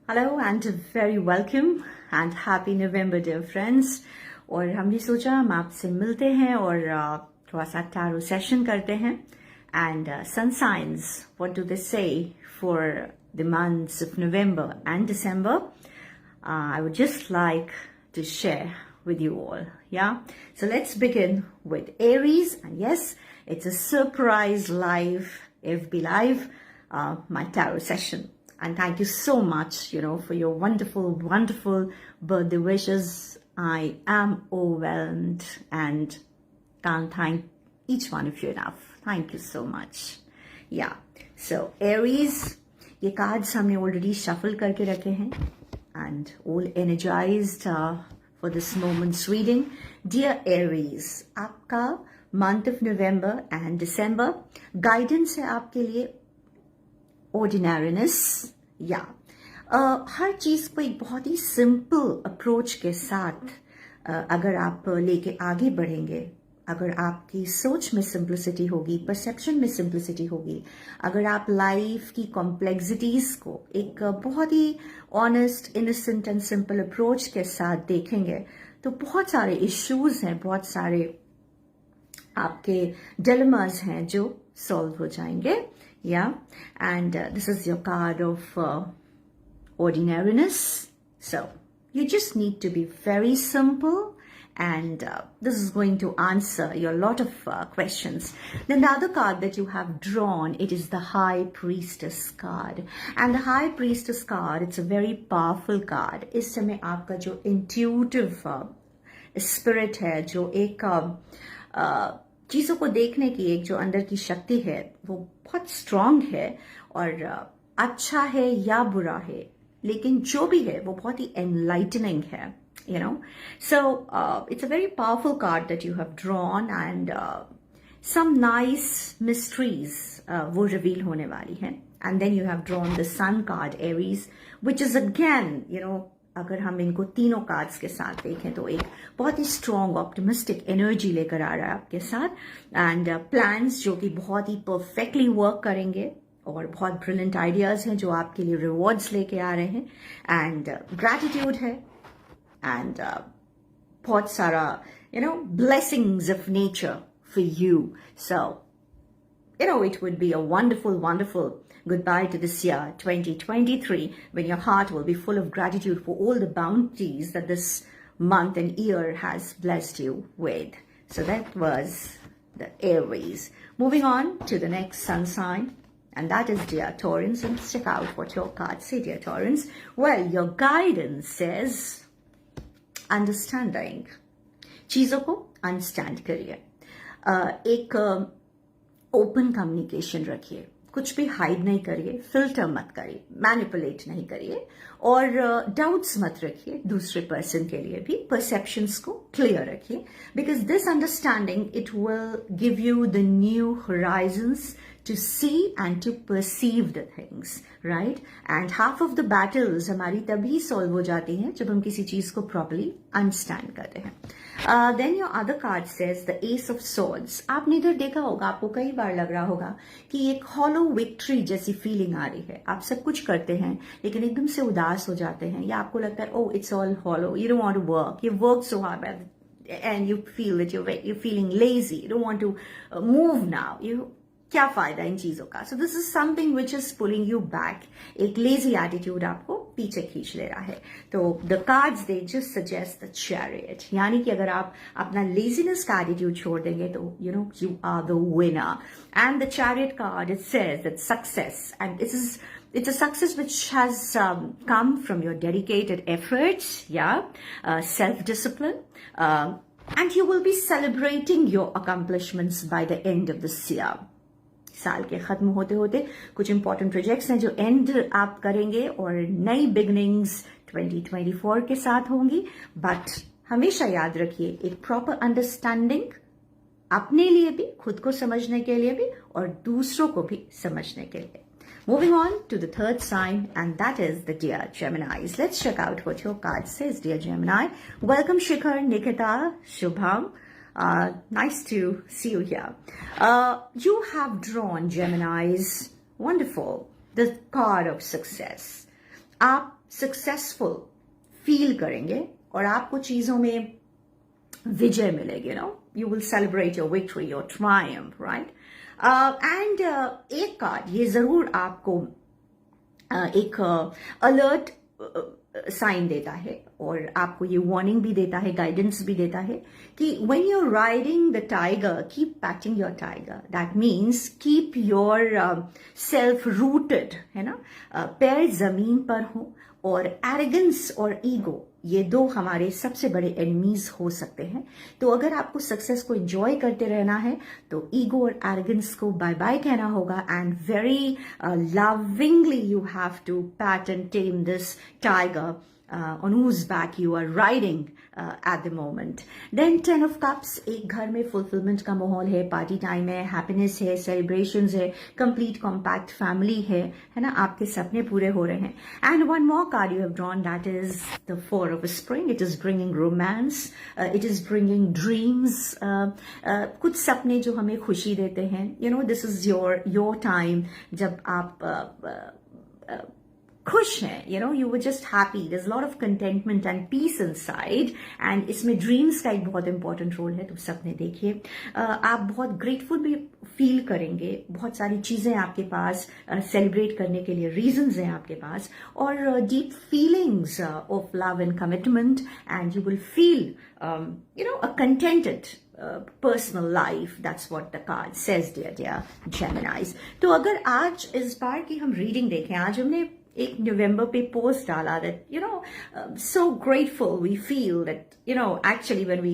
Hello and very welcome and happy November dear friends। और हमने सोचा हम आपसे मिलते हैं और थोड़ा सा टैरो सेशन करते हैं। And sun signs, what do they say for the months of November and December? I would just like to share with you all. Yeah, so let's begin with Aries, and yes, it's a surprise live FB live my tarot session. And thank you so much, for your wonderful birthday wishes. I am overwhelmed and can't thank each one of you enough. Thank you so much. Yeah, so Aries, ये cards हमने already shuffle करके रखे हैं and all energized for this moment's reading. Dear Aries, आपका month of November and December guidance है आपके लिए ordinariness, या हर चीज़ को एक बहुत ही सिंपल अप्रोच के साथ अगर आप लेके आगे बढ़ेंगे, अगर आपकी सोच में सिंप्लिसिटी होगी, परसेप्शन में सिंप्लिसिटी होगी, अगर आप लाइफ की कॉम्प्लेक्सिटीज़ को एक बहुत ही honest, innocent and simple approach के साथ देखेंगे, तो बहुत सारे इश्यूज़ हैं, बहुत सारे आपके डिलेमास हैं जो सॉल्व हो जाएंगे. Yeah, and this is your card of ordinariness. So you just need to be very simple, and this is going to answer your lot of questions. Then the other card that you have drawn, it is the High Priestess card, and the High Priestess card, it's a very powerful card. इस समय आपका जो intuitive spirit है, जो एक चीज़ों को देखने की एक जो अंदर की शक्ति है, वो बहुत स्ट्रांग है और अच्छा है या बुरा है, लेकिन जो भी है वो बहुत ही एनलाइटनिंग है, So it's a very powerful card that you have drawn, and some nice mysteries वो reveal होने वाली हैं. And then you have drawn the Sun card, Aries, which is again, अगर हम इनको तीनों कार्ड्स के साथ देखें तो एक बहुत ही स्ट्रॉन्ग ऑप्टिमिस्टिक एनर्जी लेकर आ रहा है आपके साथ, एंड प्लान्स जो कि बहुत ही परफेक्टली वर्क करेंगे, और बहुत ब्रिलियंट आइडियाज हैं जो आपके लिए रिवॉर्ड्स लेके आ रहे हैं, एंड ग्रैटिट्यूड है, एंड बहुत सारा blessings of nature for you. So it would be a wonderful goodbye to this year 2023, when your heart will be full of gratitude for all the bounties that this month and year has blessed you with. So that was the Aries. Moving on to the next sun sign, and that is dear Taurans. And let's check out what your cards say, dear Taurans. Well, your guidance says understanding. चीजों को understand करिए, एक open communication रखिए, कुछ भी hide नहीं करिए, filter मत करिए, मैनिपुलेट नहीं करिए, और डाउट्स मत रखिए दूसरे पर्सन के लिए भी. परसेप्शंस को क्लियर रखिए, because this understanding it will give you the new Horizons to see and to perceive the things, right? And half of the battles हमारी तभी solve हो जाती हैं जब हम किसी चीज को properly understand करते हैं. Then your other card says the Ace of Swords. आपने इधर देखा होगा, आपको कई बार लग रहा होगा कि एक hollow victory जैसी feeling आ रही है. आप सब कुछ करते हैं लेकिन एकदम से उदास हो जाते हैं, या आपको लगता है oh it's all hollow, you don't want to work, you worked so hard and you feel that you're feeling lazy, you don't want to move now, क्या फायदा इन चीजों का. सो this is something which is pulling you back, एक lazy attitude आपको पीछे खींच ले रहा है. तो the cards they just suggest the chariot, यानी कि अगर आप अपना लेजीनेस का एटीट्यूड छोड़ देंगे तो you are the winner. And the chariot card it says that success, and it's a success which has come from your dedicated efforts, self-discipline, and you will be celebrating your accomplishments by the end of this year. साल के खत्म होते होते कुछ important projects हैं जो and आप करेंगे, और नई बिगनिंग्स 2024 के साथ होंगी. बट हमेशा याद रखिए, एक प्रॉपर अंडरस्टैंडिंग अपने लिए भी, खुद को समझने के लिए भी, और दूसरों को भी समझने के लिए. Moving on to the third sign, and that is the dear Geminis. Let's check out what your card says, dear Gemini. Welcome Shikhar, Nikita, Shubham. Nice to see you here. You have drawn, Geminis, wonderful, the card of success. आप successful feel करेंगे और आपको चीजों में विजय मिलेगी, you will celebrate your victory, your triumph, right? And एक card ये जरूर आपको एक अलर्ट साइन देता है और आपको ये वार्निंग भी देता है, गाइडेंस भी देता है कि when you are riding the tiger, keep patting your tiger. That means keep yourself rooted, है ना, पैर जमीन पर हो. और एरोगेंस और ईगो, ये दो हमारे सबसे बड़े एनिमीज हो सकते हैं. तो अगर आपको सक्सेस को एंजॉय करते रहना है तो ईगो और एरोगेंस को बाय बाय कहना होगा. And very lovingly you have to pat and tame this tiger on whose back you are riding at the moment. Then 10 of Cups, एक घर में fulfillment का माहौल है, पार्टी टाइम है, हैप्पीनेस है, सेलिब्रेशंस है, कंप्लीट कॉम्पैक्ट फैमिली है ना, आपके सपने पूरे हो रहे हैं. And one more card you have drawn, that is the 4 of Spring. It is bringing romance, it is bringing dreams. कुछ सपने जो हमें खुशी देते हैं. दिस इज योर टाइम जब आप खुश हैं, you were just happy. There's a lot of contentment and peace inside. And इसमें ड्रीम्स का एक बहुत इंपॉर्टेंट रोल है. तो सपने देखिए, आप बहुत ग्रेटफुल भी फील करेंगे. बहुत सारी चीजें आपके पास सेलिब्रेट करने के लिए रीजंस हैं आपके पास, और deep feelings of love and commitment. And you will feel a contented personal life. That's what the card says, dear Geminis. तो अगर आज इस बार की हम रीडिंग देखें, आज हमने एक नवंबर पे पोस्ट डाला that so grateful we feel that actually when we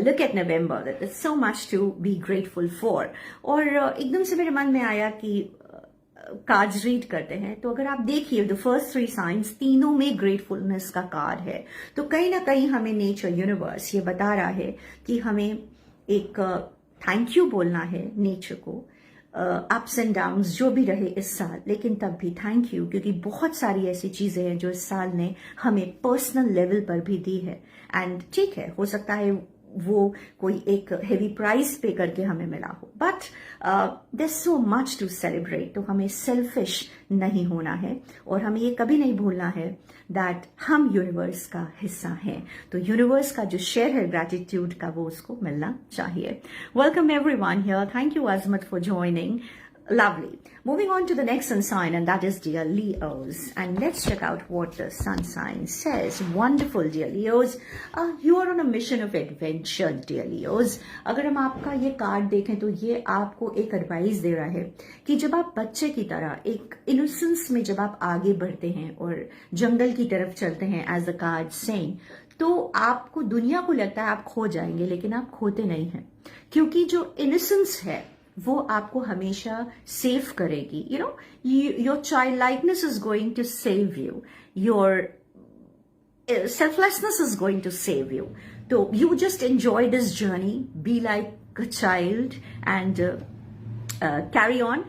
look at November that there's so much to be grateful for. और एकदम से मेरे मन में आया कि कार्ड्स रीड करते हैं. तो अगर आप देखिए द फर्स्ट 3 साइंस, तीनों में ग्रेटफुलनेस का कार्ड है. तो कहीं ना कहीं हमें नेचर, यूनिवर्स ये बता रहा है कि हमें एक थैंक यू बोलना है नेचर को. अप्स एंड डाउन्स जो भी रहे इस साल, लेकिन तब भी थैंक यू, क्योंकि बहुत सारी ऐसी चीजें हैं जो इस साल ने हमें पर्सनल लेवल पर भी दी है. एंड ठीक है, हो सकता है वो कोई एक हेवी प्राइस पे करके हमें मिला हो, but there so much to celebrate. तो हमें सेल्फिश नहीं होना है और हमें ये कभी नहीं भूलना है दैट हम यूनिवर्स का हिस्सा हैं. तो यूनिवर्स का जो शेयर है ग्रैटिट्यूड का, वो उसको मिलना चाहिए. Welcome everyone here. Thank you as much for joining. Lovely. Moving on to the next sun sign, and that is dear Leos. And let's check out what the sun sign says. Wonderful, dear Leos. You are on a mission of adventure, dear Leos. अगर हम आपका ये card देखें तो ये आपको एक advice दे रहा है कि जब आप बच्चे की तरह एक इनोसेंस में जब आप आगे बढ़ते हैं और जंगल की तरफ चलते हैं, एज द कार्ड सेइंग, तो आपको दुनिया को लगता है आप खो जाएंगे, लेकिन आप खोते नहीं हैं, क्योंकि जो इनोसेंस है वो आपको हमेशा सेव करेगी. Your child likeness is going to save you. Your selflessness is going to save you. So you just enjoy this journey, be like a child and carry on.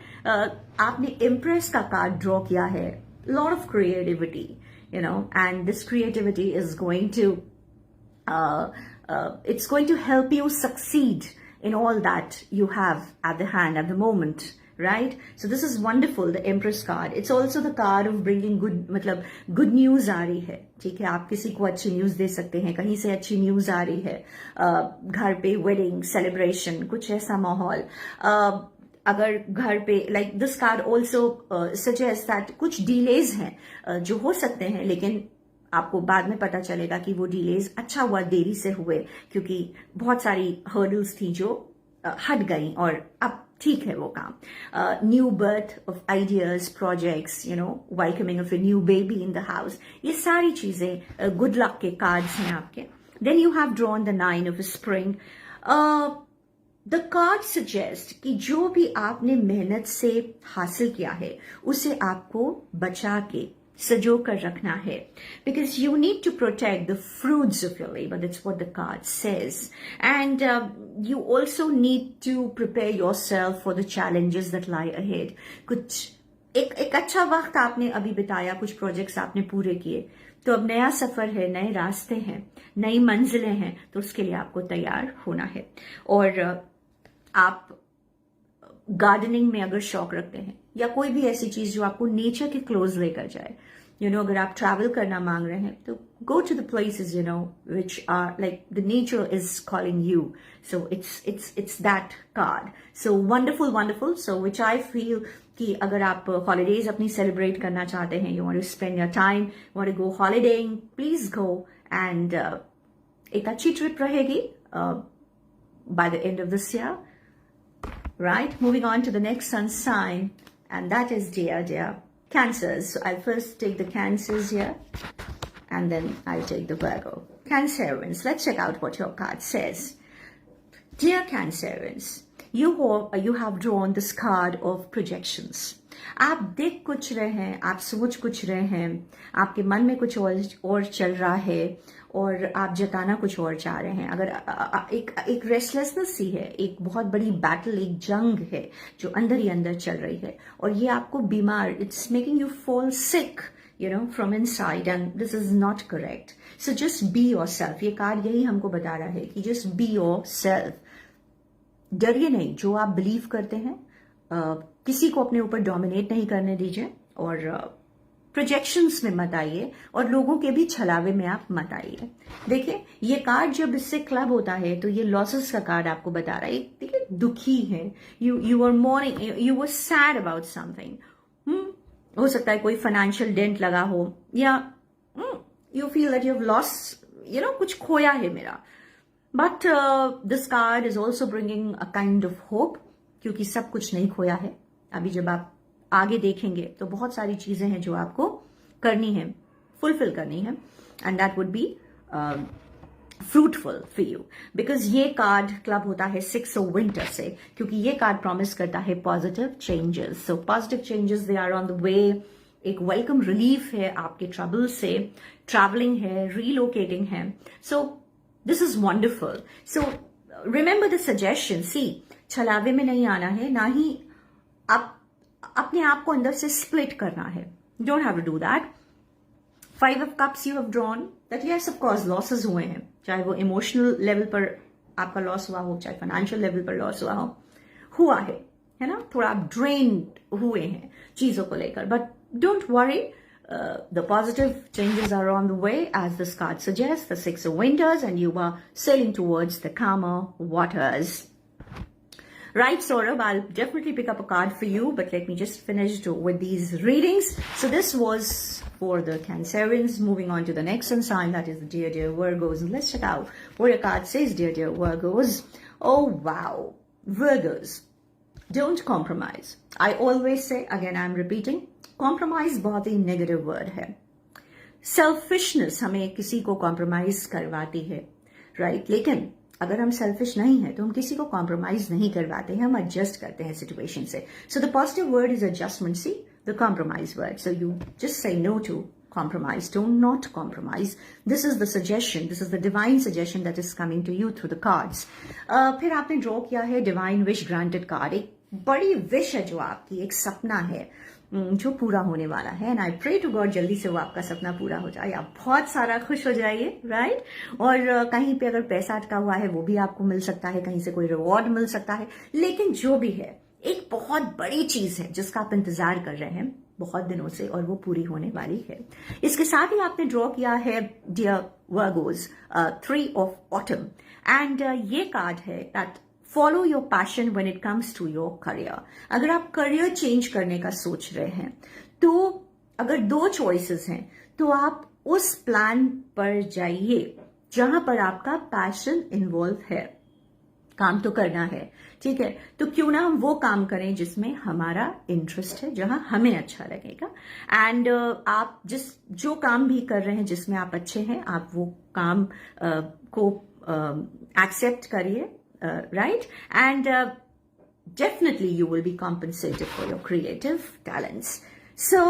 आपने Empress का card draw किया है. Lot of creativity, and this creativity is going to it's going to help you succeed in all that you have at the hand at the moment, right? So this is wonderful, the Empress card. It's also the card of bringing good, मतलब good news आ रही है. ठीक है, आप किसी को अच्छी news दे सकते हैं, कहीं से अच्छी न्यूज आ रही है, घर पे वेडिंग सेलिब्रेशन, कुछ ऐसा माहौल. अगर घर पे like this card also suggest that कुछ डिलेज हैं जो हो सकते हैं, लेकिन आपको बाद में पता चलेगा कि वो डिलेज अच्छा हुआ, देरी से हुए, क्योंकि बहुत सारी हर्डल्स थी जो हट गई और अब ठीक है वो काम. New birth of ideas, projects, welcoming of a new baby in the house, ये सारी चीजें गुड लक के कार्ड्स हैं आपके. Then you have drawn the 9 of Spring. The card suggest कि जो भी आपने मेहनत से हासिल किया है उसे आपको बचा के सजो कर रखना है, because you need to protect the fruits of your labor. That's what the card says. And you also need to prepare yourself for the challenges that lie ahead. कुछ एक अच्छा वक्त आपने अभी बिताया, कुछ प्रोजेक्ट्स आपने पूरे किए, तो अब नया सफर है, नए रास्ते हैं, नई मंजिलें हैं, तो उसके लिए आपको तैयार होना है. और आप गार्डनिंग में अगर शौक रखते हैं, या कोई भी ऐसी चीज जो आपको नेचर के क्लोज लेकर जाए. अगर आप ट्रैवल करना मांग रहे हैं तो go to the places which are like the nature is calling you. So it's that card. So wonderful. So which I feel कि अगर आप holidays अपनी celebrate करना चाहते हैं, you want to spend your time, you want to go holidaying, please go. And एक अच्छी trip रहेगी by the end of this year. Right? Moving on to the next sun sign, and that is dear Cancers. So I'll first take the Cancers here, and then I'll take the Virgo. Cancerians, let's check out what your card says. Dear Cancerians, you have drawn this card of projections. आप देख कुछ रहे हैं, आप सोच कुछ रहे हैं, आपके मन में कुछ और चल रहा है, और आप जताना कुछ और चाह रहे हैं. अगर एक रेस्टलेसनेस सी है, एक बहुत बड़ी बैटल, एक जंग है जो अंदर ही अंदर चल रही है, और ये आपको बीमार, it's making you fall sick from inside, and this is not correct. So just be yourself. ये कार्ड यही हमको बता रहा है कि just be yourself. डरिए नहीं. जो आप बिलीव करते हैं, किसी को अपने ऊपर डोमिनेट नहीं करने दीजिए, और प्रोजेक्शंस में मत आइए, और लोगों के भी छलावे में आप मत आइए. देखिए, ये कार्ड जब इससे क्लब होता है तो ये लॉसेस का कार्ड आपको बता रहा है. देखिए, दुखी है, you are mourning, you were sad about something. हो सकता है कोई फाइनेंशियल डेंट लगा हो, या you feel that you have lost, कुछ खोया है मेरा. But this card is also bringing a kind of hope, क्योंकि सब कुछ नहीं खोया है. अभी जब आप आगे देखेंगे तो बहुत सारी चीजें हैं जो आपको करनी है, फुलफिल करनी है, and that would be fruitful for you. Because ये कार्ड क्लब होता है 6 ऑफ विंटर से, क्योंकि ये कार्ड प्रॉमिस करता है positive changes. So positive changes, they are on the way. एक वेलकम रिलीफ है आपके ट्रबल से, ट्रैवलिंग है, रीलोकेटिंग है. So this is wonderful. So remember the suggestion. See, छलावे में नहीं आना है, ना ही आप अपने आप को अंदर से स्प्लिट करना है. Don't have to do that. 5 of cups you have drawn, that yes of course losses हुए हैं, चाहे वो इमोशनल लेवल पर आपका लॉस हुआ हो, चाहे फाइनेंशियल लेवल पर लॉस हुआ है ना. थोड़ा आप ड्रेन्ड हुए हैं चीजों को लेकर, but don't worry. The positive changes are on the way, as this card suggests, the 6 of Winters, and you are sailing towards the calmer waters. Right, Saurabh, I'll definitely pick up a card for you, but let me just finish with these readings. So this was for the Cancerians. Moving on to the next sun sign, that is the dear Virgos. And let's check out what your card says, dear Virgos. Oh, wow. Virgos, don't compromise. I always say, again, I'm repeating, compromise बहुत ही negative word है. Selfishness हमें किसी को compromise करवाती है, right? लेकिन अगर हम सेल्फिश नहीं है तो हम किसी को कॉम्प्रोमाइज नहीं करवाते हैं, हम एडजस्ट करते हैं सिचुएशन से. So the positive word is adjustment. See, the compromise word. So you just say no to compromise. Do not compromise. This is the suggestion. This is the divine suggestion that is coming to you through the cards. फिर आपने draw किया है divine wish granted card. एक बड़ी wish है जो आपकी, एक सपना है जो पूरा होने वाला है. And I pray to God जल्दी से वो आपका सपना पूरा हो जाए, आप बहुत सारा खुश हो जाइए, राइट. और कहीं पे अगर पैसा अटका हुआ है वो भी आपको मिल सकता है, कहीं से कोई रिवॉर्ड मिल सकता है. लेकिन जो भी है, एक बहुत बड़ी चीज है जिसका आप इंतजार कर रहे हैं बहुत दिनों से, और वो पूरी होने वाली है. इसके साथ ही आपने ड्रॉ किया है dear Virgos 3 of autumn. And ये कार्ड है that follow your passion when it comes to your career. अगर आप करियर चेंज करने का सोच रहे हैं तो अगर 2 चॉइसेस हैं तो आप उस प्लान पर जाइए जहां पर आपका पैशन इन्वॉल्व है. काम तो करना है, ठीक है, तो क्यों ना हम वो काम करें जिसमें हमारा इंटरेस्ट है, जहां हमें अच्छा लगेगा. एंड आप जो काम भी कर रहे हैं जिसमें आप अच्छे हैं, आप वो काम को एक्सेप्ट करिए, right? And definitely you will be compensated for your creative talents. So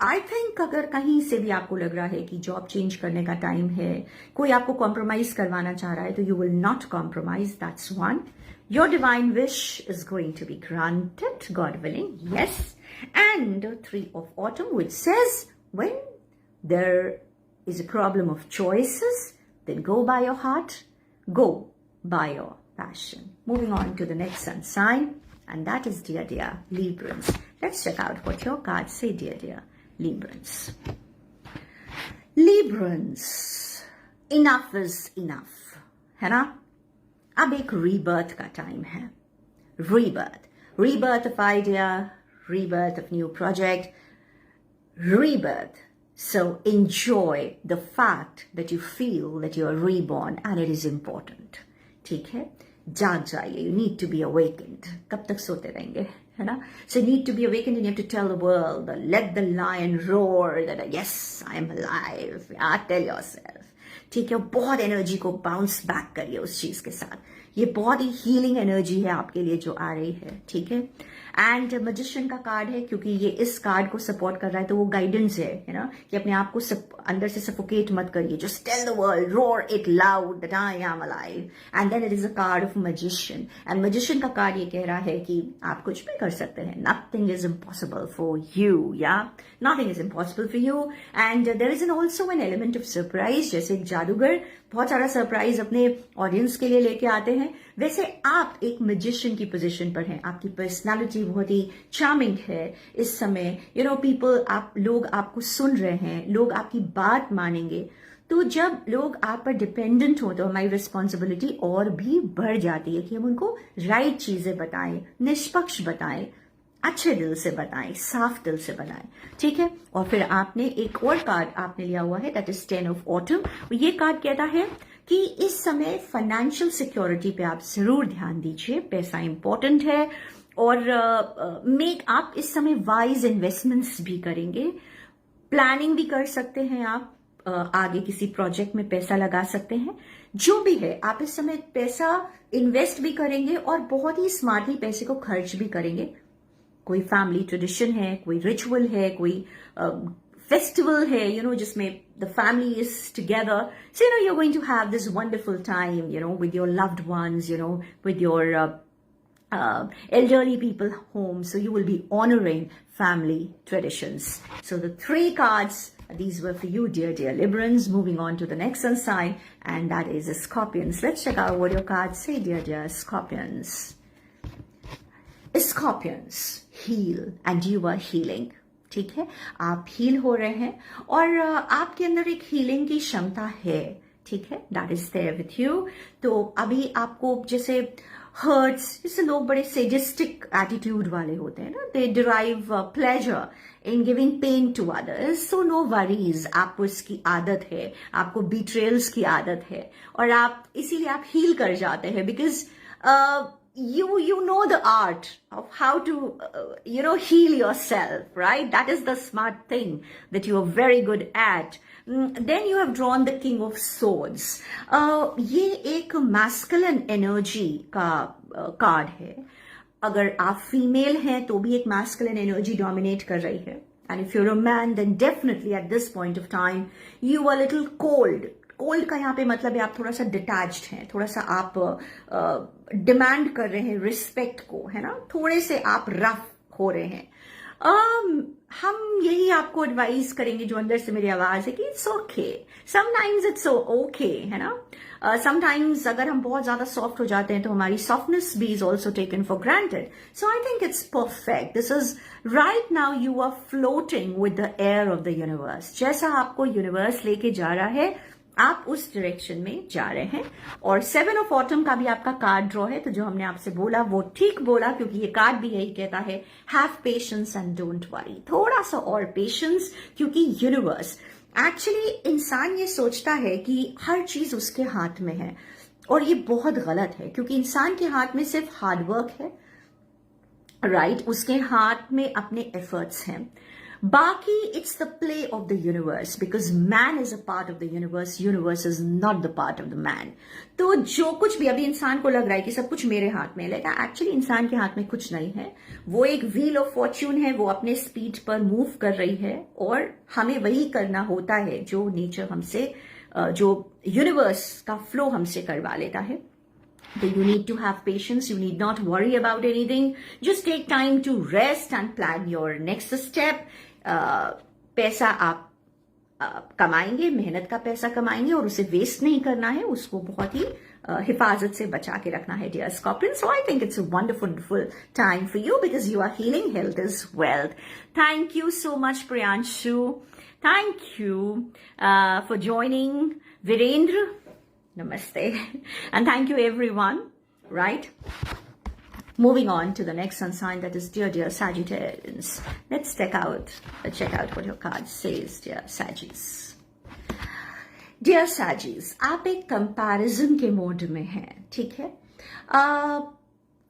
I think अगर कहीं से भी आपको लग रहा है कि जॉब चेंज करने का टाइम है, कोई आपको कॉम्प्रोमाइज करवाना चाह रहा है, तो you will not compromise. That's one. Your divine wish is going to be granted, God willing. Yes. And 3 of autumn, which says when there is a problem of choices, then go by your heart, go by your passion. Moving on to the next sun sign, and that is dear Librans. Let's check out what your cards say, dear Librans. Librans, enough is enough, है ना? अब एक rebirth का time है. Rebirth of idea, rebirth of new project, rebirth. So enjoy the fact that you feel that you are reborn, and it is important. ठीक है? जाग जाइए. You need to be awakened. कब तक सोते रहेंगे, है ना? So you need to be awakened, and you have to tell the world, let the lion roar, that yes, I am alive. Tell yourself. ठीक है? बहुत एनर्जी को बाउंस बैक करिए उस चीज के साथ. ये बहुत ही हीलिंग एनर्जी है आपके लिए जो आ रही है. ठीक है? एंड मैजिशियन का कार्ड है, क्योंकि ये इस कार्ड को सपोर्ट कर रहा है, तो वो गाइडेंस है ना, कि अपने आप को अंदर से सफोकेट मत करिए. Just tell the world, roar it loud that I am alive, and then it is a card of magician. And magician का कार्ड ये कह रहा है कि आप कुछ भी कर सकते हैं. Nothing is impossible for you, या nothing is impossible for you. And there is also an element of surprise. जैसे एक जादूगर बहुत सारा सरप्राइज अपने ऑडियंस के लिए लेके आते हैं, वैसे आप एक मैजिशियन की पोजीशन पर हैं. आपकी पर्सनालिटी बहुत ही चार्मिंग है इस समय. यू नो पीपल, लोग आपको सुन रहे हैं, लोग आपकी बात मानेंगे. तो जब लोग आप पर डिपेंडेंट हो तो हमारी रिस्पॉन्सिबिलिटी और भी बढ़ जाती है कि हम उनको राइट चीजें बताएं, निष्पक्ष बताएं, अच्छे दिल से बताएं, साफ दिल से बताएं. ठीक है? और फिर आपने एक और कार्ड आपने लिया हुआ है, दैट इज 10 ऑफ ऑटम. ये कार्ड कहता है कि इस समय फाइनेंशियल सिक्योरिटी पे आप जरूर ध्यान दीजिए. पैसा इंपॉर्टेंट है, और आप इस समय वाइज इन्वेस्टमेंट्स भी करेंगे. प्लानिंग भी कर सकते हैं आप. आगे किसी प्रोजेक्ट में पैसा लगा सकते हैं. जो भी है, आप इस समय पैसा इन्वेस्ट भी करेंगे और बहुत ही स्मार्टली पैसे को खर्च भी करेंगे. कोई फैमिली ट्रेडिशन है, कोई रिचुअल है, कोई फेस्टिवल है, यू नो, जिसमें the family is together. So you know you are going to have this wonderful time, you know, with your loved ones, you know, with your elderly people home. So you will be honoring family traditions. So the 3 cards, these were for you, dear Librans. Moving on to the next sun sign, and that is Scorpions. Let's check out what your cards say, dear Scorpions. Scorpions, heal, and you are healing. ठीक है? आप heal हो रहे हैं, और आपके अंदर एक हीलिंग की क्षमता है. ठीक है? That is there with you. तो अभी आपको जैसे हर्ट्स, जैसे लोग बड़े सेजिस्टिक एटीट्यूड वाले होते हैं ना, they derive pleasure in giving pain to others. So no worries, आपको इसकी आदत है, आपको बिट्रेयल्स की आदत है, और आप इसीलिए आप हील कर जाते हैं. Because you know the art of how to heal yourself, right? That is the smart thing that you are very good at. Then you have drawn the King of Swords. ये एक masculine energy का card है. अगर आप female हैं तो भी एक masculine energy dominate कर रही है. And if you're a man, then definitely at this point of time you are a little cold. Cold का यहाँ पे मतलब है आप थोड़ा सा डिटैच्ड हैं, थोड़ा सा आप डिमांड कर रहे हैं रिस्पेक्ट को, है ना, थोड़े से आप रफ हो रहे हैं. हम यही आपको एडवाइस करेंगे, जो अंदर से मेरी आवाज है, कि it's okay, sometimes it's okay, है ना. समटाइम्स अगर हम बहुत ज्यादा सॉफ्ट हो जाते हैं तो हमारी सॉफ्टनेस भी is also taken for granted. So I think it's perfect. This is right now you are floating with the air of the universe. जैसा आपको यूनिवर्स लेके जा रहा है, आप उस डायरेक्शन में जा रहे हैं. और 7 ऑफ ऑटम का भी आपका कार्ड ड्रॉ है. तो जो हमने आपसे बोला वो ठीक बोला, क्योंकि ये कार्ड भी यही कहता है, have patience and don't worry. थोड़ा सा और पेशेंस, क्योंकि यूनिवर्स, एक्चुअली इंसान ये सोचता है कि हर चीज उसके हाथ में है, और ये बहुत गलत है. क्योंकि इंसान के हाथ में सिर्फ हार्डवर्क है, राइट? उसके हाथ में अपने एफर्ट्स हैं. बाकी it's the play of the universe, because man is a part of the universe, universe is not the part of the man. तो जो कुछ भी अभी इंसान को लग रहा है कि सब कुछ मेरे हाथ में है, लेकिन एक्चुअली इंसान के हाथ में कुछ नहीं है. वो एक व्हील ऑफ फॉर्च्यून है, वो अपने स्पीड पर मूव कर रही है, और हमें वही करना होता है जो नेचर हमसे, जो यूनिवर्स का फ्लो हमसे करवा लेता है. So you need to have patience. You need not worry about anything. Just take time to rest and plan your next step. पैसा आप कमाएंगे, मेहनत का पैसा कमाएंगे, और उसे वेस्ट नहीं करना है, उसको बहुत ही हिफाजत से बचा के रखना है dear Scorpion. So I think it's a wonderful time for you because you are healing. Health is wealth. Thank you so much Priyanshu. Thank you for joining. Virendra, namaste. And thank you everyone, right? Moving on to the next sun sign, that is dear Sagittarians. Let's check out what your card says, dear Sagittarians. Dear Sagittarians, आप एक comparison के mode में हैं, ठीक है?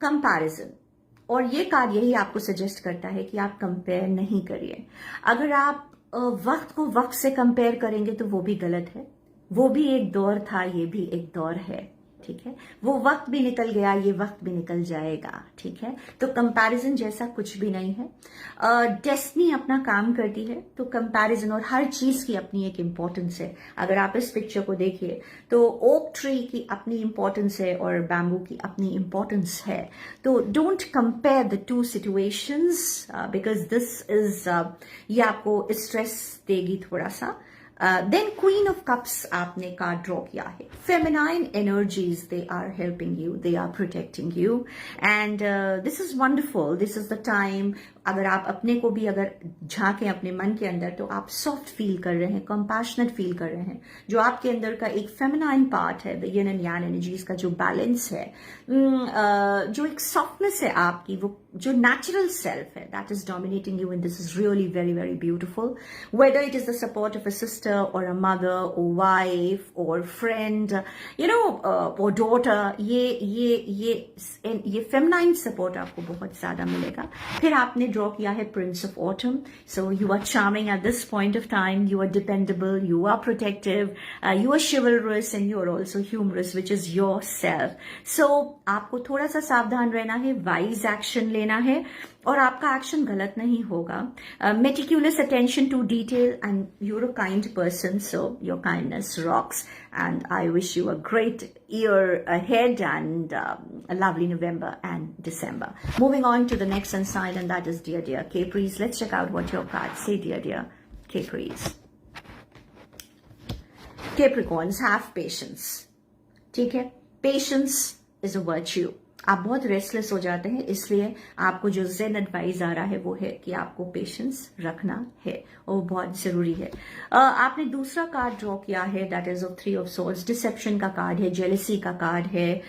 Comparison, और ये card यही आपको सजेस्ट करता है कि आप कंपेयर नहीं करिए. अगर आप वक्त को वक्त से कंपेयर करेंगे तो वो भी गलत है. वो भी एक दौर था, ये भी एक दौर है, ठीक है? वो वक्त भी निकल गया, ये वक्त भी निकल जाएगा, ठीक है? तो कंपैरिजन जैसा कुछ भी नहीं है. डेस्टिनी अपना काम करती है, तो कंपैरिजन और हर चीज की अपनी एक इंपॉर्टेंस है. अगर आप इस पिक्चर को देखिए तो ओक ट्री की अपनी इंपॉर्टेंस है और बैम्बू की अपनी इंपॉर्टेंस है. तो don't compare the two situations because this is ये आपको स्ट्रेस देगी थोड़ा सा. Then Queen of Cups आपने कार्ड ड्रॉ किया है. Feminine energies, they are helping you, they are protecting you, and this is wonderful. This is the time. अगर आप अपने को भी अगर झांकें अपने मन के अंदर तो आप सॉफ्ट फील कर रहे हैं, कंपैशनेट फील कर रहे हैं. जो आपके अंदर का एक फेमिनाइन पार्ट है, the yin and yang energies का जो बैलेंस है, जो एक सॉफ्टनेस है आपकी, वो जो नेचुरल सेल्फ है, that is dominating you, and this is really very very beautiful. Whether it is the support of a sister or a mother or wife or friend, you know, or daughter, ये feminine support आपको बहुत ज्यादा मिलेगा. फिर आपने draw किया है Prince of Autumn. So you are charming at this point of time. You are dependable. You are protective. You are chivalrous and you are also humorous, which is yourself. So आपको थोड़ा सा सावधान रहना है, wise action लेना है, और आपका एक्शन गलत नहीं होगा. Meticulous attention to detail, and you're a kind person, so your kindness rocks. And I wish you a great year ahead and a lovely November and December. Moving on to the next sun sign, and that is dear Capricorns. Let's check out what your cards say, dear Capricorns. Capricorns, have patience. ठीक है? Patience is a virtue. आप बहुत restless हो जाते हैं, इसलिए आपको जो ज़ेन एडवाइस आ रहा है वो है कि आपको पेशेंस रखना है, और वो बहुत जरूरी है. आपने दूसरा कार्ड ड्रॉ किया है, that is of 3 of Swords. Deception का कार्ड है, जेलसी का कार्ड है,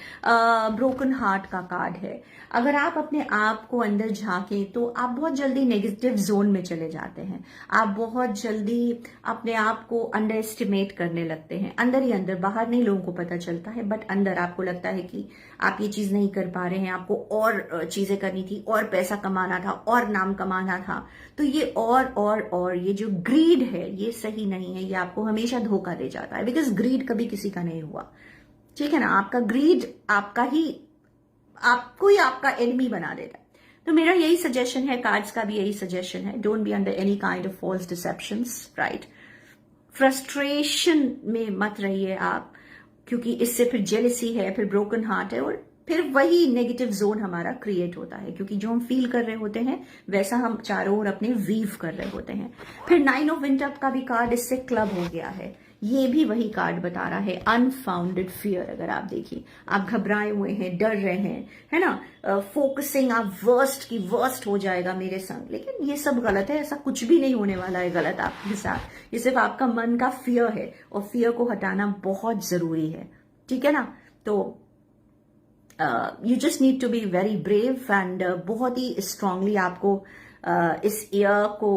ब्रोकन हार्ट का कार्ड है. अगर आप अपने आप को अंदर झांकें तो आप बहुत जल्दी नेगेटिव जोन में चले जाते हैं. आप बहुत जल्दी अपने आप को अंडर एस्टिमेट करने लगते हैं, अंदर ही अंदर. बाहर नहीं लोगों को पता चलता है, बट अंदर आपको लगता है कि आप ये चीज नहीं कर पा रहे हैं, आपको और चीजें करनी थी, और पैसा कमाना था, और नाम कमाना था. तो ये और ये जो ग्रीड है ये सही नहीं है, ये आपको हमेशा धोखा दे जाता है. बिकॉज ग्रीड कभी किसी का नहीं हुआ, ठीक है ना? आपका ग्रीड आपको ही आपका एनिमी बना देता है. तो मेरा यही सजेशन है, कार्ड्स का भी यही सजेशन है, don't be under any kind of false deceptions, right? Frustration में मत रहिए आप, क्योंकि इससे फिर जेलसी है, फिर ब्रोकन हार्ट है, और फिर वही नेगेटिव जोन हमारा क्रिएट होता है, क्योंकि जो हम फील कर रहे होते हैं वैसा हम चारों ओर अपने वीव कर रहे होते हैं. फिर 9 of Pentacles का भी कार्ड इससे क्लब हो गया है. ये भी वही कार्ड बता रहा है, अनफाउंडेड फियर. अगर आप देखिए, आप घबराए हुए हैं, डर रहे हैं, है ना? फोकसिंग, आप वर्स्ट की वर्स्ट हो जाएगा मेरे संग. लेकिन ये सब गलत है, ऐसा कुछ भी नहीं होने वाला है गलत आपके साथ. ये सिर्फ आपका मन का फियर है, और फियर को हटाना बहुत जरूरी है, ठीक है ना? तो you just need to be very brave, and बहुत ही स्ट्रांगली आपको इस ईयर को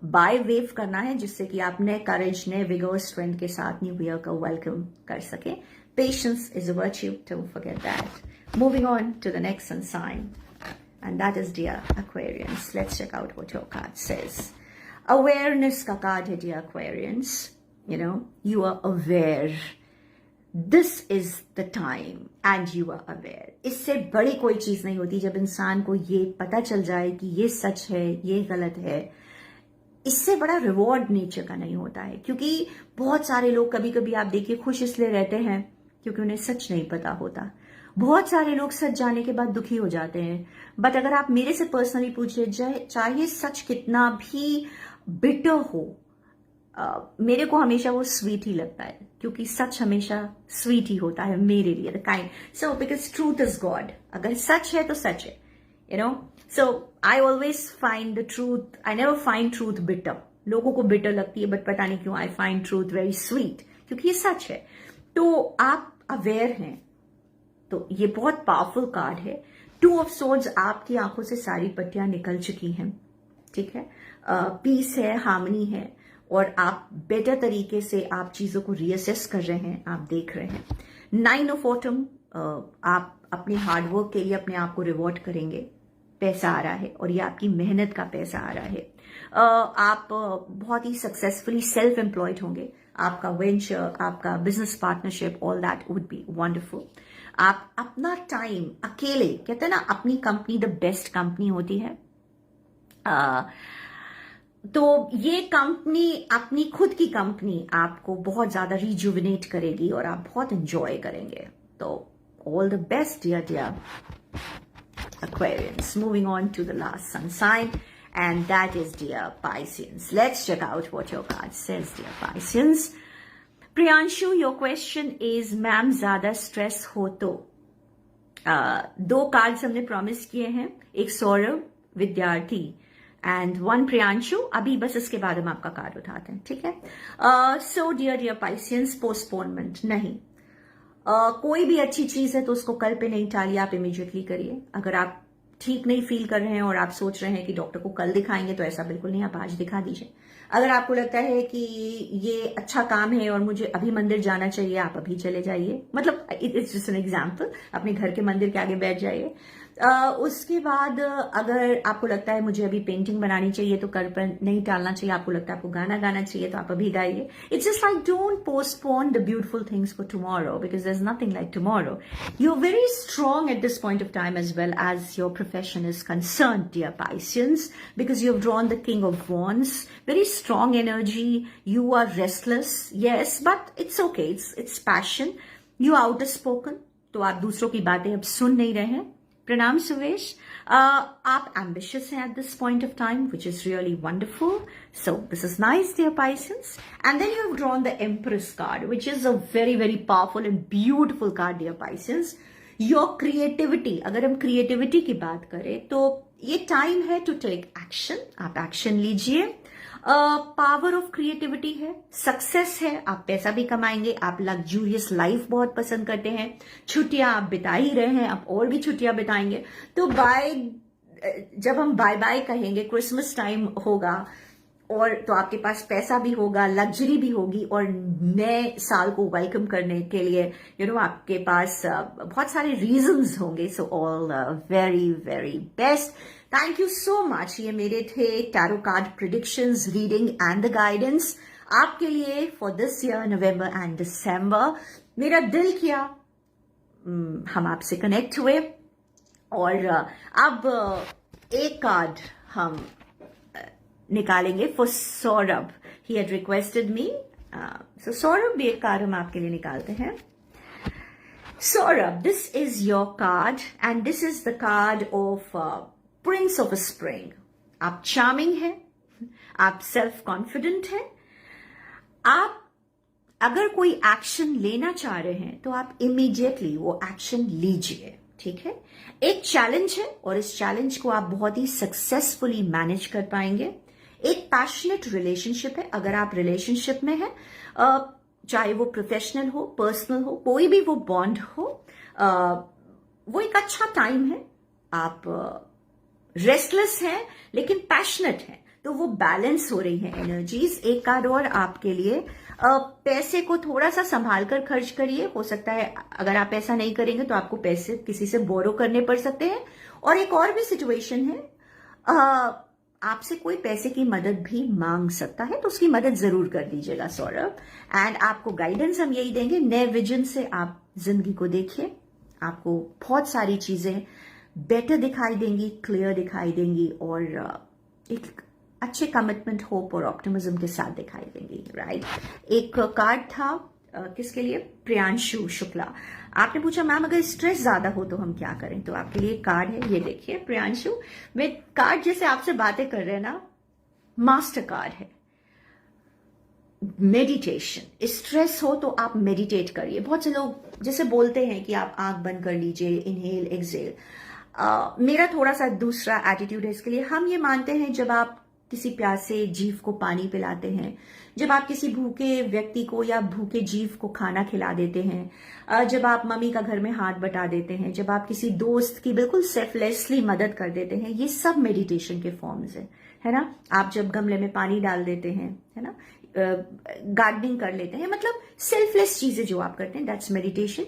बाय वेव करना है, जिससे कि आप नए करेज, नए विगोर, स्ट्रेंथ के साथ न्यू ईयर का वेलकम कर सके. Patience is a virtue, don't forget that. Moving on to the next sun sign, and that is dear Aquarians. Let's check out what your card says. Awareness का card है dear Aquarians. You know, you are aware. This is the time and you are aware. इससे बड़ी कोई चीज नहीं होती जब इंसान को ये पता चल जाए कि ये सच है, ये गलत है. इससे बड़ा रिवॉर्ड नेचर का नहीं होता है, क्योंकि बहुत सारे लोग कभी कभी आप देखिए खुश इसलिए रहते हैं क्योंकि उन्हें सच नहीं पता होता. बहुत सारे लोग सच जाने के बाद दुखी हो जाते हैं. बट अगर आप मेरे से पर्सनली पूछे, चाहे सच कितना भी बिटर हो, मेरे को हमेशा वो स्वीट ही लगता है, क्योंकि सच हमेशा स्वीट ही होता है मेरे लिए, the kind, so because truth is God, अगर सच है तो सच है, you no. So I always find the truth, I never find truth bitter, लोगों को बिटर लगती है बट पता नहीं क्यों I find truth very sweet, क्योंकि ये सच है। तो आप अवेयर हैं, तो ये बहुत पावरफुल कार्ड है। 2 ऑफ सोर्ड्स, आपकी आंखों से सारी पट्टियां निकल चुकी हैं, ठीक है, पीस है, हार्मनी है, और आप बेटर तरीके से आप चीजों को रीअसेस कर रहे हैं, आप देख रहे हैं। 9 ऑफ ऑटम, आप अपने हार्डवर्क के लिए अपने आप को रिवॉर्ड करेंगे, पैसा आ रहा है और ये आपकी मेहनत का पैसा आ रहा है। आप बहुत ही सक्सेसफुली सेल्फ एम्प्लॉयड होंगे, आपका वेंचर, आपका business partnership, all that would be wonderful. आप अपना टाइम अकेले, कहते हैं ना अपनी कंपनी द बेस्ट कंपनी होती है, तो ये कंपनी, अपनी खुद की कंपनी आपको बहुत ज्यादा रिजुविनेट करेगी और आप बहुत एंजॉय करेंगे। तो all the best dear Aquarians. Moving on to the last sun sign, and that is dear Pisceans. Let's check out what your card says, dear Pisceans. Priyanshu, your question is, ma'am ज्यादा stress हो तो? 2 cards हमने promise किए हैं, एक सौरभ विद्यार्थी and 1 Priyanshu. अभी बस इसके बाद हम आपका कार्ड उठाते हैं, ठीक है। सो डियर पाइसियंस, पोस्टपोनमेंट नहीं, कोई भी अच्छी चीज है तो उसको कल पे नहीं टालिए, आप इमीडिएटली करिए। अगर आप ठीक नहीं फील कर रहे हैं और आप सोच रहे हैं कि डॉक्टर को कल दिखाएंगे, तो ऐसा बिल्कुल नहीं, आप आज दिखा दीजिए। अगर आपको लगता है कि ये अच्छा काम है और मुझे अभी मंदिर जाना चाहिए, आप अभी चले जाइए, मतलब इट्स जस्ट एन एग्जाम्पल, अपने घर के मंदिर के आगे बैठ जाइए। उसके बाद अगर आपको लगता है मुझे अभी पेंटिंग बनानी चाहिए, तो कल पर नहीं टालना चाहिए। आपको लगता है आपको गाना गाना चाहिए, तो आप अभी गाइए। It's just like don't postpone the beautiful things for tomorrow, because there is nothing like tomorrow. You are very strong at this point of time as well as your profession is concern, dear Pisceans, because you have drawn the King of Wands, very strong energy. You are restless, yes, but it's okay, it's passion. You are outspoken, तो आप दूसरों की बातें अब सुन नहीं रहे हैं। Pranam Suvesh, आप ambitious हैं at this point of time, which is really wonderful. So this is nice, dear Pisceans. And then you have drawn the Empress card, which is a very, very powerful and beautiful card, dear Pisceans. Your creativity, अगर हम creativity की बात करें, तो ये time है to take action. आप action लीजिए। पावर ऑफ क्रिएटिविटी है, सक्सेस है, आप पैसा भी कमाएंगे, आप लग्जूरियस लाइफ बहुत पसंद करते हैं, छुट्टियां आप बिता ही रहे हैं, आप और भी छुट्टियां बिताएंगे। तो जब हम बाय बाय कहेंगे, क्रिसमस टाइम होगा, और तो आपके पास पैसा भी होगा, लग्जरी भी होगी, और नए साल को वेलकम करने के लिए आपके पास बहुत सारे रीजंस होंगे। So all very very best. Thank you so much. ये मेरे थे tarot card predictions, reading and the guidance आपके लिए for this year November and December. मेरा दिल किया हम आपसे कनेक्ट हुए, और अब एक कार्ड हम निकालेंगे for Saurabh. He had requested me, so Saurabh भी एक कार्ड हम आपके लिए निकालते हैं। Saurabh, this is your card and this is the card of prince of spring. आप चार्मिंग हैं, आप सेल्फ कॉन्फिडेंट हैं, आप अगर कोई एक्शन लेना चाह रहे हैं तो आप इमीडिएटली वो एक्शन लीजिए, ठीक है। एक चैलेंज है और इस चैलेंज को आप बहुत ही सक्सेसफुली मैनेज कर पाएंगे। एक पैशनेट रिलेशनशिप है, अगर आप रिलेशनशिप में हैं, चाहे वो प्रोफेशनल हो, पर्सनल हो, कोई भी वो बॉन्ड हो, वो एक अच्छा टाइम है। आप रेस्टलेस हैं लेकिन पैशनेट हैं, तो वो बैलेंस हो रही है एनर्जीज। एक कार्ड और आपके लिए, पैसे को थोड़ा सा संभाल कर खर्च करिए। हो सकता है अगर आप ऐसा नहीं करेंगे तो आपको पैसे किसी से बोरो करने पड़ सकते हैं। और एक और भी सिचुएशन है, आपसे कोई पैसे की मदद भी मांग सकता है, तो उसकी मदद जरूर कर दीजिएगा सौरभ। एंड आपको गाइडेंस हम यही देंगे, नए विजन से आप जिंदगी को देखिए, आपको बहुत सारी चीजें बेटर दिखाई देंगी, क्लियर दिखाई देंगी, और एक अच्छे कमिटमेंट, होप और ऑप्टिमिज्म के साथ दिखाई देंगी, राइट। एक कार्ड था किसके लिए? प्रियांशु शुक्ला। आपने पूछा मैम अगर स्ट्रेस ज्यादा हो तो हम क्या करें, तो आपके लिए कार्ड है, ये देखिए प्रियांशु। में कार्ड जैसे आपसे बातें कर रहे हैं ना, मास्टर कार्ड है। मेडिटेशन। स्ट्रेस हो तो आप मेडिटेट करिए। बहुत से लोग जैसे बोलते हैं कि आप आंख बंद कर लीजिए, इनहेल एक्सहेल। मेरा थोड़ा सा दूसरा एटीट्यूड है इसके लिए। हम ये मानते हैं जब आप किसी प्यासे जीव को पानी पिलाते हैं, जब आप किसी भूखे व्यक्ति को या भूखे जीव को खाना खिला देते हैं, जब आप मम्मी का घर में हाथ बटा देते हैं, जब आप किसी दोस्त की बिल्कुल सेल्फलेसली मदद कर देते हैं, ये सब मेडिटेशन के फॉर्म्स है ना। आप जब गमले में पानी डाल देते हैं, है ना, गार्डनिंग कर लेते हैं, मतलब सेल्फलेस चीजें जो आप करते हैं, दैट्स मेडिटेशन।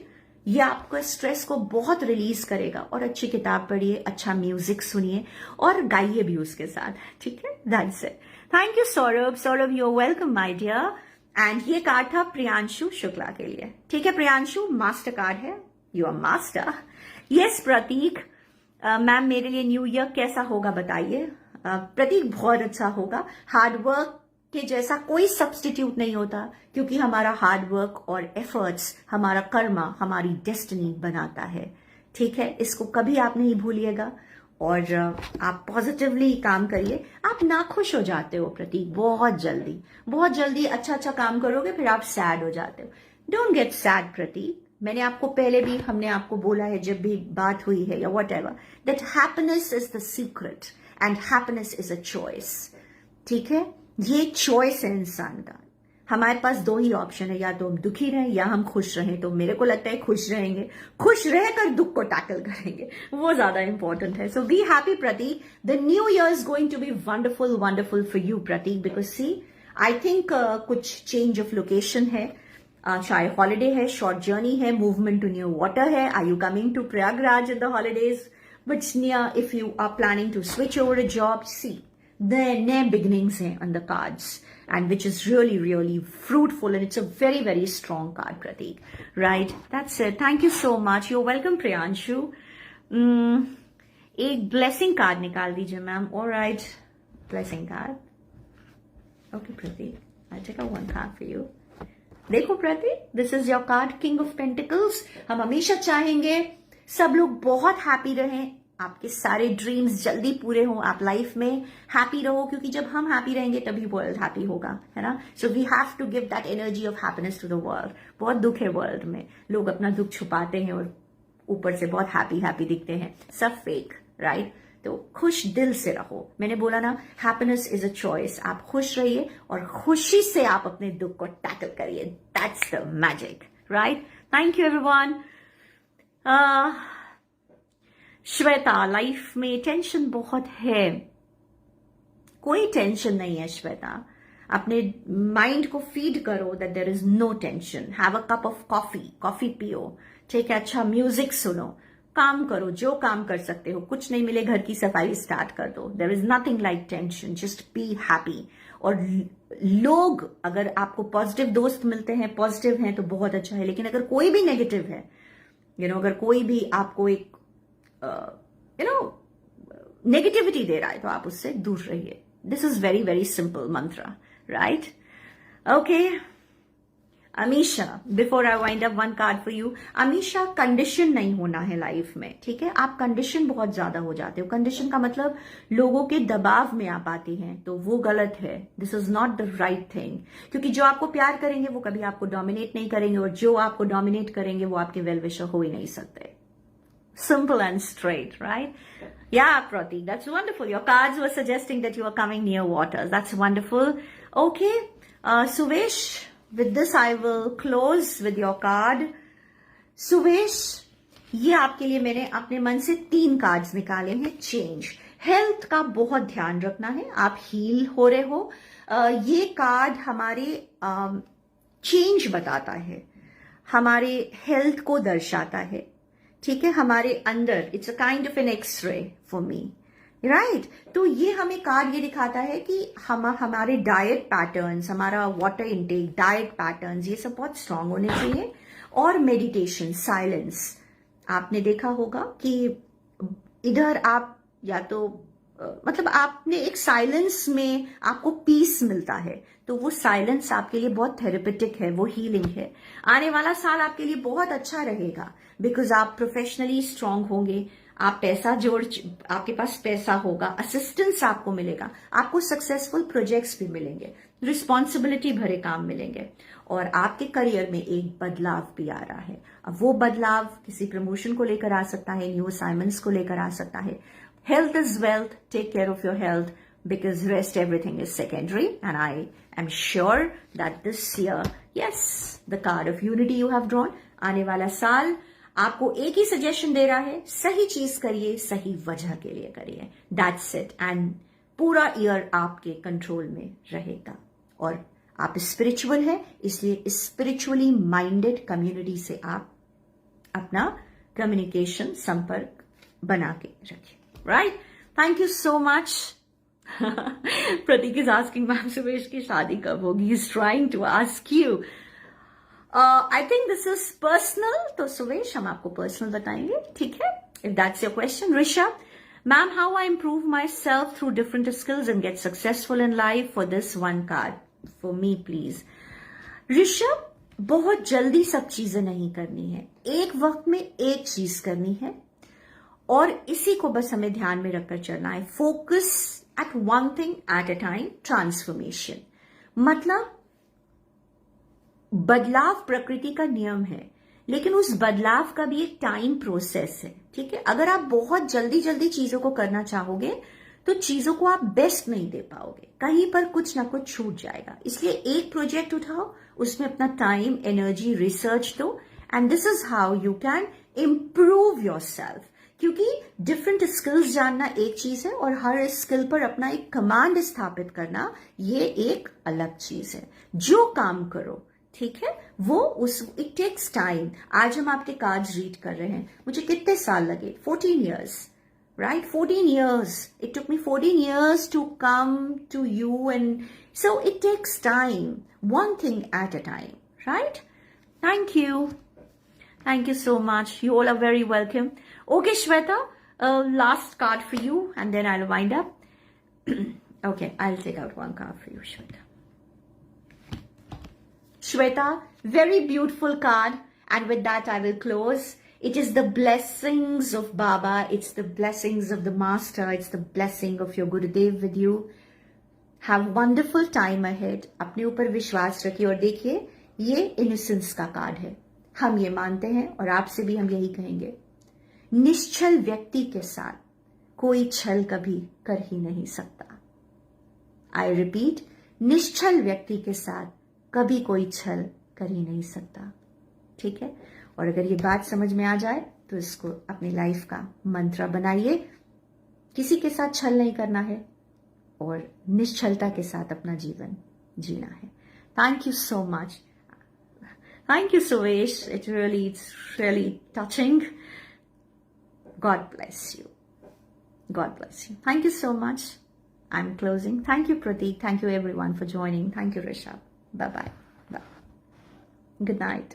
ये आपको स्ट्रेस को बहुत रिलीज करेगा। और अच्छी किताब पढ़िए, अच्छा म्यूजिक सुनिए और गाइए भी उसके साथ, ठीक है। That's it. Thank you Saurabh. Saurabh you are welcome my dear. And ये कार्ड था प्रियांशु शुक्ला के लिए, ठीक है। प्रियांशु मास्टर कार्ड है, you are master. Yes Prateek, ma'am मेरे लिए न्यू ईयर कैसा होगा बताइए। प्रतीक बहुत अच्छा होगा। हार्ड वर्क के जैसा कोई सब्स्टिट्यूट नहीं होता, क्योंकि हमारा हार्ड वर्क और एफर्ट्स हमारा कर्मा, हमारी डेस्टिनी बनाता है, ठीक है। इसको कभी आप नहीं भूलिएगा और आप पॉजिटिवली काम करिए। आप नाखुश हो जाते हो प्रतीक बहुत जल्दी, बहुत जल्दी। अच्छा अच्छा काम करोगे फिर आप सैड हो जाते हो। डोंट गेट सैड प्रतीक। मैंने आपको पहले भी, हमने आपको बोला है जब भी बात हुई है या what ever, that happiness is the secret and happiness is a choice, ठीक है। ये चॉइस है इंसान का। हमारे पास दो ही ऑप्शन है, या तो हम दुखी रहें या हम खुश रहें। तो मेरे को लगता है खुश रहेंगे, खुश रहकर दुख को टैकल करेंगे, वो ज्यादा इंपॉर्टेंट है। So be happy Prateek. The new year is going to be wonderful wonderful for you Prateek, because see I think कुछ चेंज ऑफ लोकेशन है, शायद हॉलीडे है, शॉर्ट जर्नी है, मूवमेंट टू न्यू वाटर है। Are you coming to Prayagraj in the holidays? Which near, if you are planning to switch over a job, see, there new beginnings हैं on the cards, and which is really, really fruitful, and it's a very, very strong card, Pratik. Right? That's it. Thank you so much. You're welcome, Priyanshu. एक blessing card निकाल दीजिए ma'am. All right, blessing card. Okay, Pratik. I'll take out one card for you. देखो प्रतीक, this is your card, King of Pentacles. हम हमेशा चाहेंगे सब लोग बहुत हैप्पी रहें, आपके सारे ड्रीम्स जल्दी पूरे हों, आप लाइफ में हैप्पी रहो, क्योंकि जब हम हैप्पी रहेंगे तभी वर्ल्ड हैप्पी होगा, है ना। So we have to give that energy of happiness to the world. बहुत दुख है वर्ल्ड में, लोग अपना दुख छुपाते हैं और ऊपर से बहुत हैप्पी हैप्पी दिखते हैं, सब फेक, राइट। तो खुश दिल से रहो। मैंने बोला ना, हैप्पीनेस इज अ चॉइस। आप खुश रहिए और खुशी से आप अपने दुख को टैकल करिए। That's the magic, right. Thank you everyone. Shweta, life में टेंशन बहुत है। कोई टेंशन नहीं है श्वेता। अपने माइंड को फीड करो that there is no tension. Have a cup of coffee, coffee पियो, ठीक है। अच्छा म्यूजिक सुनो, काम करो जो काम कर सकते हो। कुछ नहीं मिले घर की सफाई स्टार्ट कर दो। There is nothing like tension, just be happy. और लोग, अगर आपको पॉजिटिव दोस्त मिलते हैं, पॉजिटिव हैं तो बहुत अच्छा है, लेकिन अगर कोई भी नेगेटिव है, अगर कोई भी आपको एक नेगेटिविटी दे रहा है तो आप उससे दूर रहिए। This is very very simple mantra, right. Okay Amisha, before I wind up one card for you. Amisha, condition नहीं होना है लाइफ में, ठीक है। आप कंडीशन बहुत ज्यादा हो जाते हो। कंडीशन का मतलब लोगों के दबाव में आप आती हैं, तो वो गलत है। This is not the right thing, क्योंकि जो आपको प्यार करेंगे वो कभी आपको डोमिनेट नहीं करेंगे, और जो आपको डोमिनेट करेंगे वो आपके वेल विशर हो ही नहीं सकते। Simple and straight, right? Yeah, Pratik, that's wonderful. Your cards were suggesting that you are coming near waters. That's wonderful. Okay, Suvesh, with this I will close with your card. Suvesh, ये आपके लिए मैंने अपने मन से 3 cards निकाले हैं। Change, health का बहुत ध्यान रखना है, आप हील हो रहे हो। ये कार्ड हमारे चेंज बताता है, हमारे हेल्थ को दर्शाता है, ठीक है। हमारे अंदर it's a kind of an x-ray for me, right. तो ये हमें कार्ड ये दिखाता है कि हमारे डाइट पैटर्न्स, हमारा वाटर इनटेक, डाइट पैटर्न्स, ये सब बहुत स्ट्रांग होने चाहिए। और मेडिटेशन, साइलेंस। आपने देखा होगा कि इधर आप या तो मतलब आपने एक साइलेंस में आपको पीस मिलता है, तो वो साइलेंस आपके लिए बहुत थेरेपेटिक है, वो हीलिंग है। आने वाला साल आपके लिए बहुत अच्छा रहेगा, बिकॉज आप प्रोफेशनली स्ट्रांग होंगे, आप पैसा आपके पास पैसा होगा, असिस्टेंस आपको मिलेगा, आपको सक्सेसफुल प्रोजेक्ट्स भी मिलेंगे। रिस्पॉन्सिबिलिटी भरे काम मिलेंगे और आपके करियर में एक बदलाव भी आ रहा है। अब वो बदलाव किसी प्रमोशन को लेकर आ सकता है, न्यू असाइनमेंट्स को लेकर आ सकता है। Health is wealth, take care of your health because rest everything is secondary, and I am sure that this year, yes, the card of unity you have drawn, आने वाला साल आपको एक ही सजेशन दे रहा है, सही चीज करिए, सही वजह के लिए करिए, that's it, and पूरा ईयर आपके कंट्रोल में रहेगा। और आप स्पिरिचुअल है, इसलिए स्पिरिचुअली माइंडेड कम्युनिटी से आप अपना कम्युनिकेशन संपर्क बना के रखिए, right? Thank you so much. Pratik is asking, ma'am, Suvesh की शादी कब होगी? He's trying to ask you. I think this is personal, तो सुवेश हम आपको पर्सनल बताएंगे, ठीक है? If that's your question. Rishabh, ma'am, how I improve myself through different skills and get successful in life? For this one card, for me, please. Rishabh, बहुत जल्दी सब चीजें नहीं करनी है, एक वक्त में एक चीज करनी है और इसी को बस हमें ध्यान में रखकर चलना है। Focus at one thing at a time, transformation. मतलब बदलाव प्रकृति का नियम है, लेकिन उस बदलाव का भी एक टाइम प्रोसेस है, ठीक है? अगर आप बहुत जल्दी जल्दी चीजों को करना चाहोगे तो चीजों को आप बेस्ट नहीं दे पाओगे, कहीं पर कुछ ना कुछ छूट जाएगा। इसलिए एक प्रोजेक्ट उठाओ, उसमें अपना टाइम, एनर्जी, रिसर्च दो, and this is how you can improve your self. क्योंकि डिफरेंट स्किल्स जानना एक चीज है और हर स्किल पर अपना एक कमांड स्थापित करना ये एक अलग चीज है। जो काम करो, ठीक है, वो उस इट टेक्स टाइम। आज हम आपके कार्ड्स रीड कर रहे हैं, मुझे कितने साल लगे? 14 years, right? 14 years. It took me 14 years to come to you, and so it takes time, one thing at a time, right? Thank you. Thank you so much. You all are very welcome. Okay, Shweta, last card for you, and then I'll wind up. Okay, I'll take out one card for you, Shweta. Shweta, very beautiful card, and with that I will close. It is the blessings of Baba. It's the blessings of the Master. It's the blessing of your Gurudev with you. Have wonderful time ahead. अपने ऊपर विश्वास रखिए और देखिए, ये innocence का card है। हम ये मानते हैं और आपसे भी हम यही कहेंगे, निश्चल व्यक्ति के साथ कोई छल कभी कर ही नहीं सकता। आई रिपीट, निश्चल व्यक्ति के साथ कभी कोई छल कर ही नहीं सकता, ठीक है? और अगर ये बात समझ में आ जाए तो इसको अपनी लाइफ का मंत्र बनाइए। किसी के साथ छल नहीं करना है और निश्चलता के साथ अपना जीवन जीना है। Thank you so much. Thank you, Suvesh. It's really touching. God bless you. God bless you. Thank you so much. I'm closing. Thank you, Pratik. Thank you, everyone, for joining. Thank you, Rishabh. Bye-bye. Bye. Good night.